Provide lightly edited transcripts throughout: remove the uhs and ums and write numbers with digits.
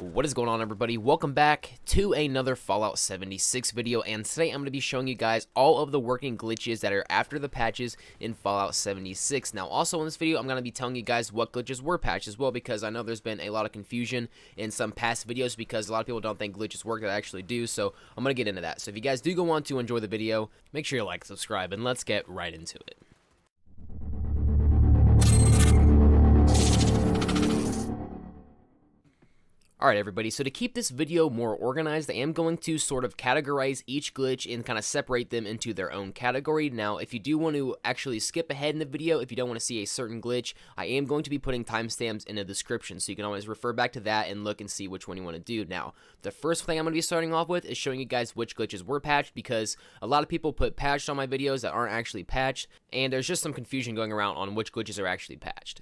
What is going on, everybody? Welcome back to another Fallout 76 video, and today I'm going to be showing you guys all of the working glitches that are after the patches in Fallout 76. Now, also in this video, I'm going to be telling you guys what glitches were patched as well, because I know there's been a lot of confusion in some past videos because a lot of people don't think glitches work that actually do, so I'm going to get into that. So if you guys do go on to enjoy the video, make sure you like, subscribe, and let's get right into it. Alright everybody, so to keep this video more organized, I am going to sort of categorize each glitch and kind of separate them into their own category. Now, if you do want to actually skip ahead in the video, if you don't want to see a certain glitch, I am going to be putting timestamps in the description, so you can always refer back to that and look and see which one you want to do. Now, the first thing I'm going to be starting off with is showing you guys which glitches were patched, because a lot of people put patched on my videos that aren't actually patched, and there's just some confusion going around on which glitches are actually patched.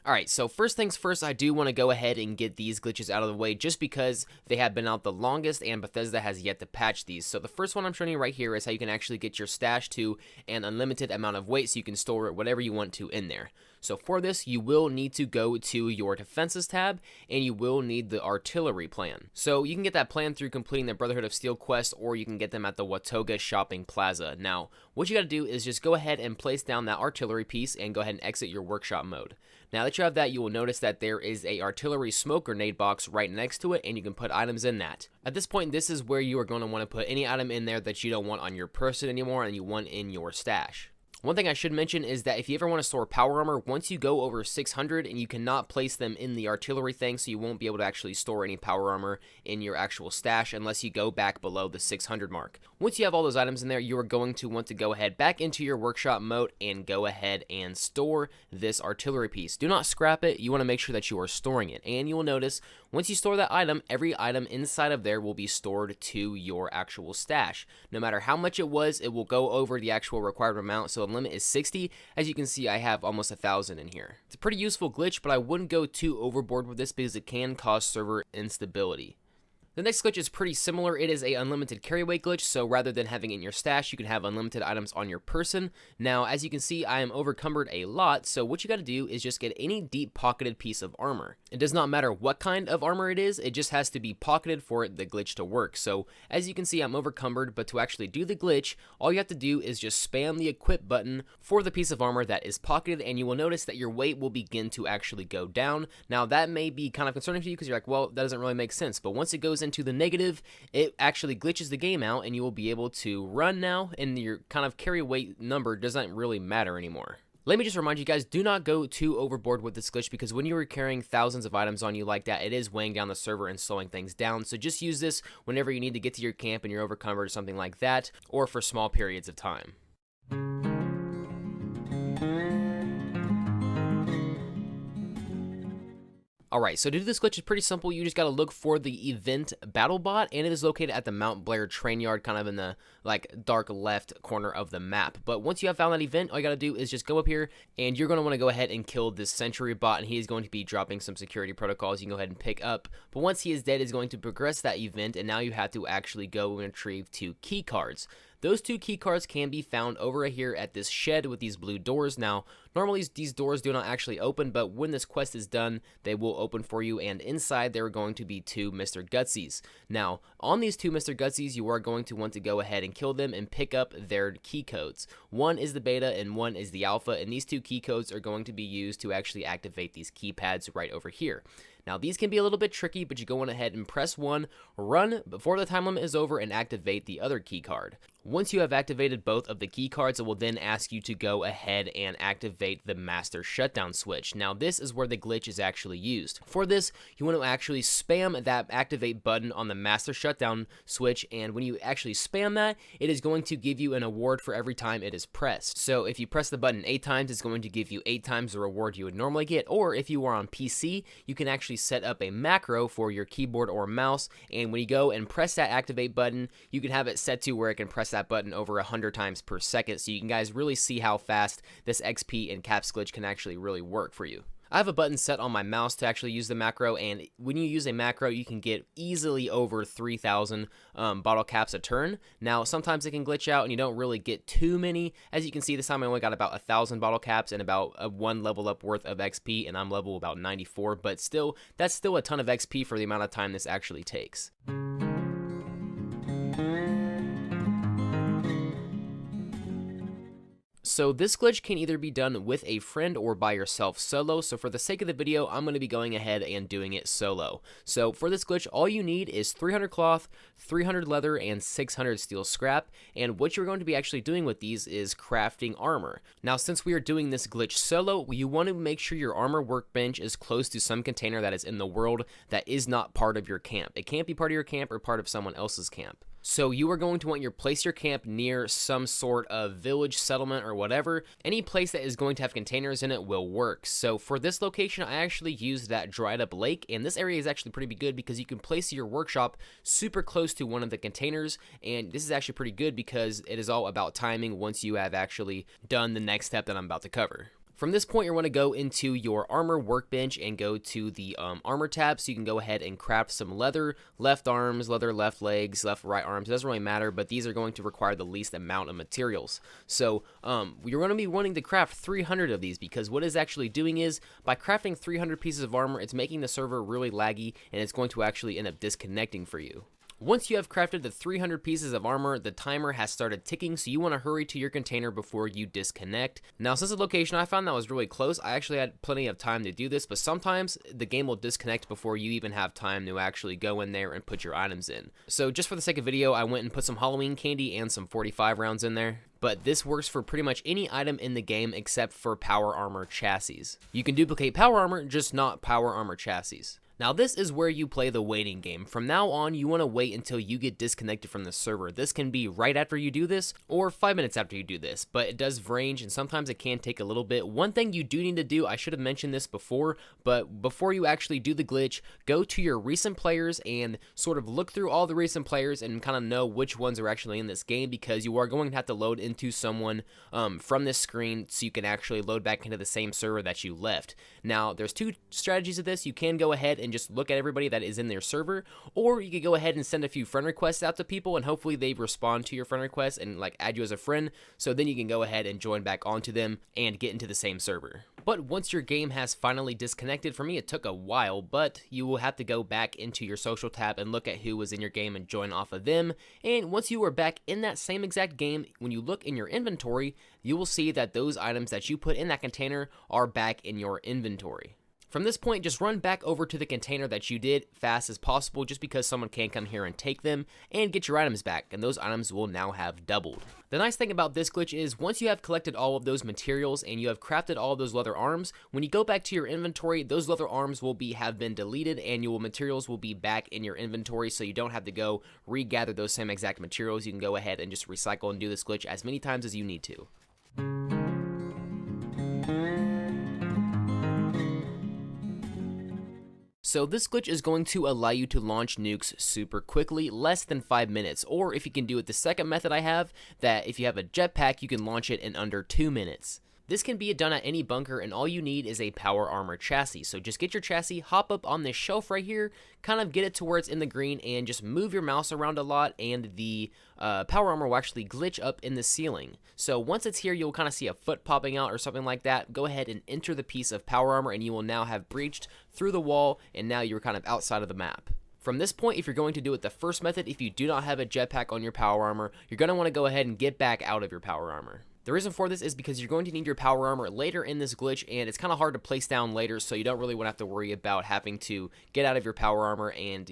Alright, so first things first, I do want to go ahead and get these glitches out of the way just because they have been out the longest and Bethesda has yet to patch these. So the first one I'm showing you right here is how you can actually get your stash to an unlimited amount of weight so you can store whatever you want to in there. So for this, you will need to go to your defenses tab, and you will need the artillery plan. So you can get that plan through completing the Brotherhood of Steel quest, or you can get them at the Watoga Shopping Plaza. Now, what you gotta do is just go ahead and place down that artillery piece and go ahead and exit your workshop mode. Now that you have that, you will notice that there is a artillery smoke grenade box right next to it, and you can put items in that. At this point, this is where you are going to want to put any item in there that you don't want on your person anymore and you want in your stash. One thing I should mention is that if you ever want to store power armor, once you go over 600, and you cannot place them in the artillery thing, so you won't be able to actually store any power armor in your actual stash unless you go back below the 600 mark. Once you have all those items in there, you are going to want to go ahead back into your workshop mode and go ahead and store this artillery piece. Do not scrap it. You want to make sure that you are storing it. And you will notice once you store that item, every item inside of there will be stored to your actual stash. No matter how much it was, it will go over the actual required amount, so the limit is 60. As you can see, I have almost 1,000 in here. It's a pretty useful glitch, but I wouldn't go too overboard with this because it can cause server instability. The next glitch is pretty similar. It is a unlimited carry weight glitch, so rather than having it in your stash, you can have unlimited items on your person. Now, as you can see, I am overcumbered a lot, so what you gotta do is just get any deep pocketed piece of armor. It does not matter what kind of armor it is, it just has to be pocketed for the glitch to work. So, as you can see, I'm overcumbered, but to actually do the glitch, all you have to do is just spam the equip button for the piece of armor that is pocketed, and you will notice that your weight will begin to actually go down. Now, that may be kind of concerning for you because you're like, well, that doesn't really make sense, but once it goes into the negative, it actually glitches the game out and you will be able to run now, and your kind of carry weight number doesn't really matter anymore. Let me just remind you guys, do not go too overboard with this glitch, because when you are carrying thousands of items on you like that, it is weighing down the server and slowing things down. So just use this whenever you need to get to your camp and you're overcumbered or something like that, or for small periods of time. Alright, so to do this glitch is pretty simple. You just gotta look for the event BattleBot, and it is located at the Mount Blair train yard, kind of in the dark left corner of the map. But once you have found that event, all you gotta do is just go up here, and you're gonna want to go ahead and kill this sentry bot, and he is going to be dropping some security protocols you can go ahead and pick up. But once he is dead, it's going to progress that event, and now you have to actually go and retrieve 2 key cards. Those 2 key cards can be found over here at this shed with these blue doors. Now, normally these doors do not actually open, but when this quest is done, they will open for you, and inside there are going to be 2 Mr. Gutsies. Now, on these 2 Mr. Gutsies, you are going to want to go ahead and kill them and pick up their key codes. One is the beta and one is the alpha, and these 2 key codes are going to be used to actually activate these keypads right over here. Now, these can be a little bit tricky, but you go on ahead and press 1, run before the time limit is over, and activate the other key card. Once you have activated both of the key cards, it will then ask you to go ahead and activate the master shutdown switch. Now, this is where the glitch is actually used. For this, you want to actually spam that activate button on the master shutdown switch, and when you actually spam that, it is going to give you an award for every time it is pressed. So if you press the button 8 times, it's going to give you 8 times the reward you would normally get, or if you are on PC, you can actually set up a macro for your keyboard or mouse, and when you go and press that activate button, you can have it set to where it can press that button over 100 times per second, so you can guys really see how fast this XP and caps glitch can actually really work for you. I have a button set on my mouse to actually use the macro, and when you use a macro, you can get easily over 3,000 bottle caps a turn. Now, sometimes it can glitch out, and you don't really get too many. As you can see, this time I only got about 1,000 bottle caps and about one level up worth of XP, and I'm level about 94, but still, that's still a ton of XP for the amount of time this actually takes. So this glitch can either be done with a friend or by yourself solo, so for the sake of the video, I'm going to be going ahead and doing it solo. So for this glitch, all you need is 300 cloth, 300 leather, and 600 steel scrap, and what you're going to be actually doing with these is crafting armor. Now since we are doing this glitch solo, you want to make sure your armor workbench is close to some container that is in the world that is not part of your camp. It can't be part of your camp or part of someone else's camp. So you are going to want to place your camp near some sort of village, settlement, or whatever. Any place that is going to have containers in it will work. So for this location, I actually used that dried up lake, and this area is actually pretty good because you can place your workshop super close to one of the containers, and this is actually pretty good because it is all about timing once you have actually done the next step that I'm about to cover. From this point, you're going to go into your armor workbench and go to the armor tab, so you can go ahead and craft some leather, left arms, leather, left legs, left, right arms. It doesn't really matter, but these are going to require the least amount of materials. So you're going to be wanting to craft 300 of these, because what it's actually doing is, by crafting 300 pieces of armor, it's making the server really laggy, and it's going to actually end up disconnecting for you. Once you have crafted the 300 pieces of armor, the timer has started ticking, so you want to hurry to your container before you disconnect. Now, since the location I found that was really close, I actually had plenty of time to do this, but sometimes the game will disconnect before you even have time to actually go in there and put your items in. So just for the sake of video, I went and put some Halloween candy and some 45 rounds in there. But this works for pretty much any item in the game except for power armor chassis. You can duplicate power armor, just not power armor chassis. Now this is where you play the waiting game. From now on, you want to wait until you get disconnected from the server. This can be right after you do this, or 5 minutes after you do this, but it does range, and sometimes it can take a little bit. One thing you do need to do, I should have mentioned this before, but before you actually do the glitch, go to your recent players and sort of look through all the recent players and kind of know which ones are actually in this game, because you are going to have to load into someone from this screen so you can actually load back into the same server that you left. Now, there's two strategies of this. You can go ahead and just look at everybody that is in their server, or you could go ahead and send a few friend requests out to people, and hopefully they respond to your friend requests and like add you as a friend, so then you can go ahead and join back onto them and get into the same server. But once your game has finally disconnected, for me it took a while, but you will have to go back into your social tab and look at who was in your game and join off of them. And once you are back in that same exact game, when you look in your inventory, you will see that those items that you put in that container are back in your inventory. From this point, just run back over to the container that you did fast as possible, just because someone can come here and take them and get your items back, and those items will now have doubled. The nice thing about this glitch is, once you have collected all of those materials and you have crafted all of those leather arms, when you go back to your inventory, those leather arms will have been deleted, and your materials will be back in your inventory, so you don't have to go regather those same exact materials. You can go ahead and just recycle and do this glitch as many times as you need to. So this glitch is going to allow you to launch nukes super quickly, less than 5 minutes, or if you can do it the second method I have, that if you have a jetpack, you can launch it in under 2 minutes. This can be done at any bunker, and all you need is a power armor chassis. So just get your chassis, hop up on this shelf right here, kind of get it to where it's in the green, and just move your mouse around a lot, and the power armor will actually glitch up in the ceiling. So once it's here, you'll kind of see a foot popping out or something like that. Go ahead and enter the piece of power armor, and you will now have breached through the wall, and now you're kind of outside of the map. From this point, if you're going to do it the first method, if you do not have a jetpack on your power armor, you're going to want to go ahead and get back out of your power armor. The reason for this is because you're going to need your power armor later in this glitch, and it's kind of hard to place down later, so you don't really want to have to worry about having to get out of your power armor and,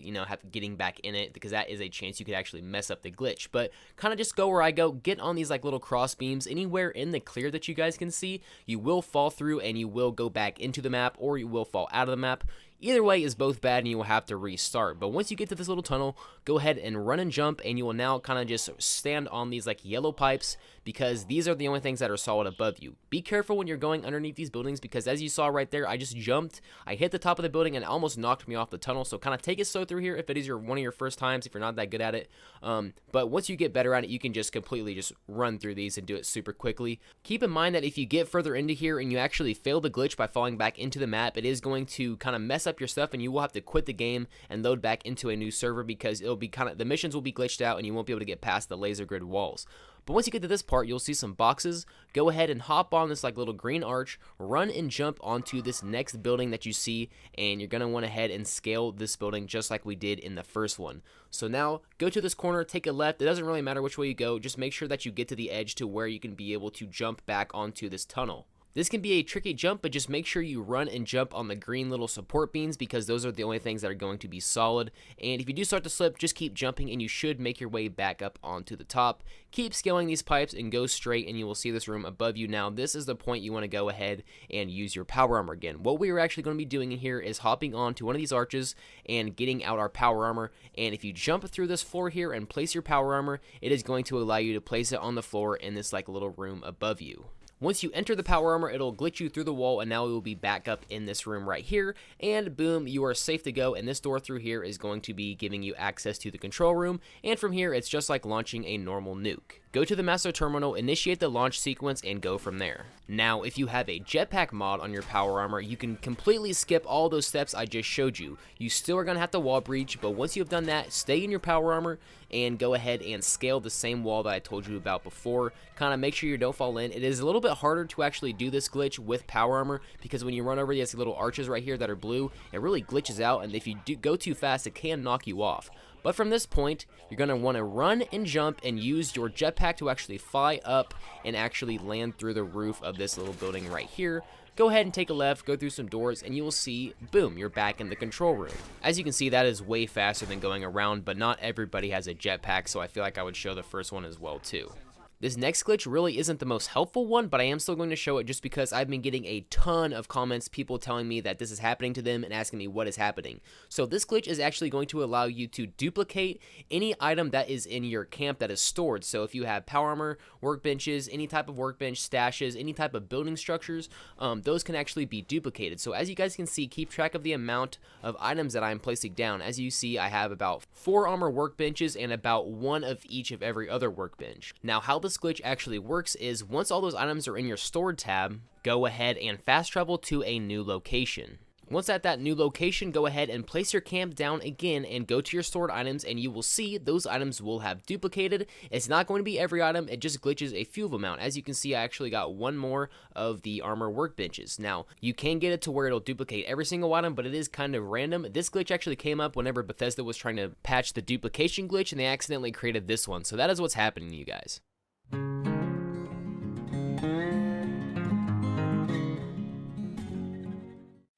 getting back in it, because that is a chance you could actually mess up the glitch. But kind of just go where I go, get on these like little cross beams anywhere in the clear that you guys can see. You will fall through and you will go back into the map, or you will fall out of the map. Either way is both bad and you will have to restart. But once you get to this little tunnel, go ahead and run and jump, and you will now kind of just stand on these like yellow pipes, because these are the only things that are solid above you. Be careful when you're going underneath these buildings, because as you saw right there, I just jumped, I hit the top of the building and it almost knocked me off the tunnel. So kind of take it slow through here if it is one of your first times, if you're not that good at it. But once you get better at it, you can just completely just run through these and do it super quickly. Keep in mind that if you get further into here and you actually fail the glitch by falling back into the map, it is going to kind of mess up your stuff, and you will have to quit the game and load back into a new server, because it'll be the missions will be glitched out and you won't be able to get past the laser grid walls. But once you get to this part, you'll see some boxes. Go ahead and hop on this like little green arch, run and jump onto this next building that you see, and you're going to want to head and scale this building just like we did in the first one. So now go to this corner, take a left. It doesn't really matter which way you go, just make sure that you get to the edge to where you can be able to jump back onto this tunnel. This can be a tricky jump, but just make sure you run and jump on the green little support beams, because those are the only things that are going to be solid. And if you do start to slip, just keep jumping and you should make your way back up onto the top. Keep scaling these pipes and go straight, and you will see this room above you. Now this is the point you want to go ahead and use your power armor again. What we are actually going to be doing in here is hopping onto one of these arches and getting out our power armor. And if you jump through this floor here and place your power armor, it is going to allow you to place it on the floor in this like little room above you. Once you enter the power armor, it'll glitch you through the wall, and now we will be back up in this room right here, and boom, you are safe to go. And this door through here is going to be giving you access to the control room, and from here it's just like launching a normal nuke. Go to the master terminal, initiate the launch sequence, and go from there. Now, if you have a jetpack mod on your power armor, you can completely skip all those steps I just showed you. You still are going to have to wall breach, but once you have done that, stay in your power armor and go ahead and scale the same wall that I told you about before. Kind of make sure you don't fall in. It is a little bit harder to actually do this glitch with power armor, because when you run over these little arches right here that are blue, it really glitches out, and if you do go too fast, it can knock you off. But from this point, you're going to want to run and jump and use your jetpack to actually fly up and actually land through the roof of this little building right here. Go ahead and take a left, go through some doors, and you will see, boom, you're back in the control room. As you can see, that is way faster than going around, but not everybody has a jetpack, so I feel like I would show the first one as well too. This next glitch really isn't the most helpful one, but I am still going to show it just because I've been getting a ton of comments, people telling me that this is happening to them and asking me what is happening. So this glitch is actually going to allow you to duplicate any item that is in your camp that is stored. So if you have power armor, workbenches, any type of workbench, stashes, any type of building structures, those can actually be duplicated. So as you guys can see, keep track of the amount of items that I'm placing down. As you see, I have about 4 armor workbenches and about 1 of each of every other workbench. Now how this glitch actually works is once all those items are in your stored tab, go ahead and fast travel to a new location. Once at that new location, go ahead and place your camp down again and go to your stored items, and you will see those items will have duplicated. It's not going to be every item, it just glitches a few of them out. As you can see, I actually got 1 more of the armor workbenches. Now, you can get it to where it'll duplicate every single item, but it is kind of random. This glitch actually came up whenever Bethesda was trying to patch the duplication glitch, and they accidentally created this one. So that is what's happening to you guys.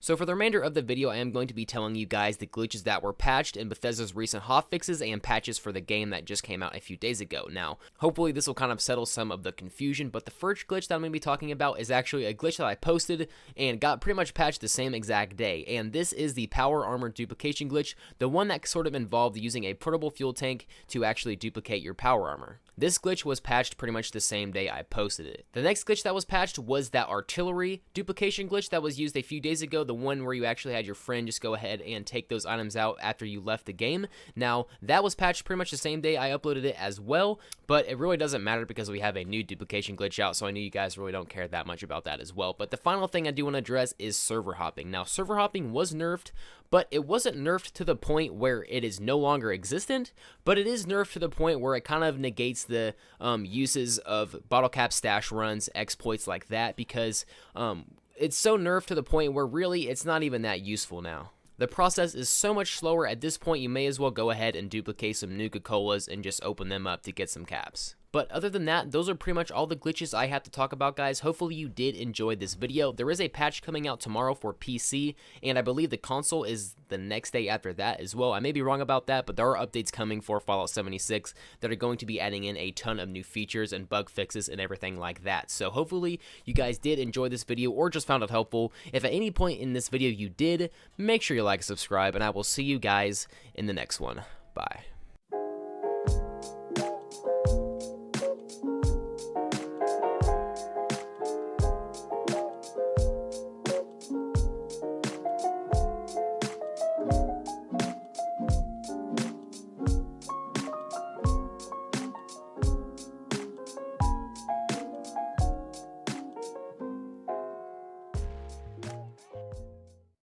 So for the remainder of the video, I am going to be telling you guys the glitches that were patched in Bethesda's recent hotfixes and patches for the game that just came out a few days ago. Now, hopefully this will kind of settle some of the confusion, but the first glitch that I'm going to be talking about is actually a glitch that I posted and got pretty much patched the same exact day, and this is the power armor duplication glitch, the one that sort of involved using a portable fuel tank to actually duplicate your power armor. This glitch was patched pretty much the same day I posted it. The next glitch that was patched was that artillery duplication glitch that was used a few days ago, the one where you actually had your friend just go ahead and take those items out after you left the game. Now, that was patched pretty much the same day I uploaded it as well, but it really doesn't matter because we have a new duplication glitch out, so I know you guys really don't care that much about that as well. But the final thing I do want to address is server hopping. Now, server hopping was nerfed, but it wasn't nerfed to the point where it is no longer existent, but it is nerfed to the point where it kind of negates the uses of Bottlecap stash runs, exploits like that, because it's so nerfed to the point where really it's not even that useful now. The process is so much slower at this point, you may as well go ahead and duplicate some Nuka-Colas and just open them up to get some caps. But other than that, those are pretty much all the glitches I have to talk about, guys. Hopefully you did enjoy this video. There is a patch coming out tomorrow for PC, and I believe the console is the next day after that as well. I may be wrong about that, but there are updates coming for Fallout 76 that are going to be adding in a ton of new features and bug fixes and everything like that. So hopefully you guys did enjoy this video or just found it helpful. If at any point in this video you did, make sure you like and subscribe, and I will see you guys in the next one. Bye.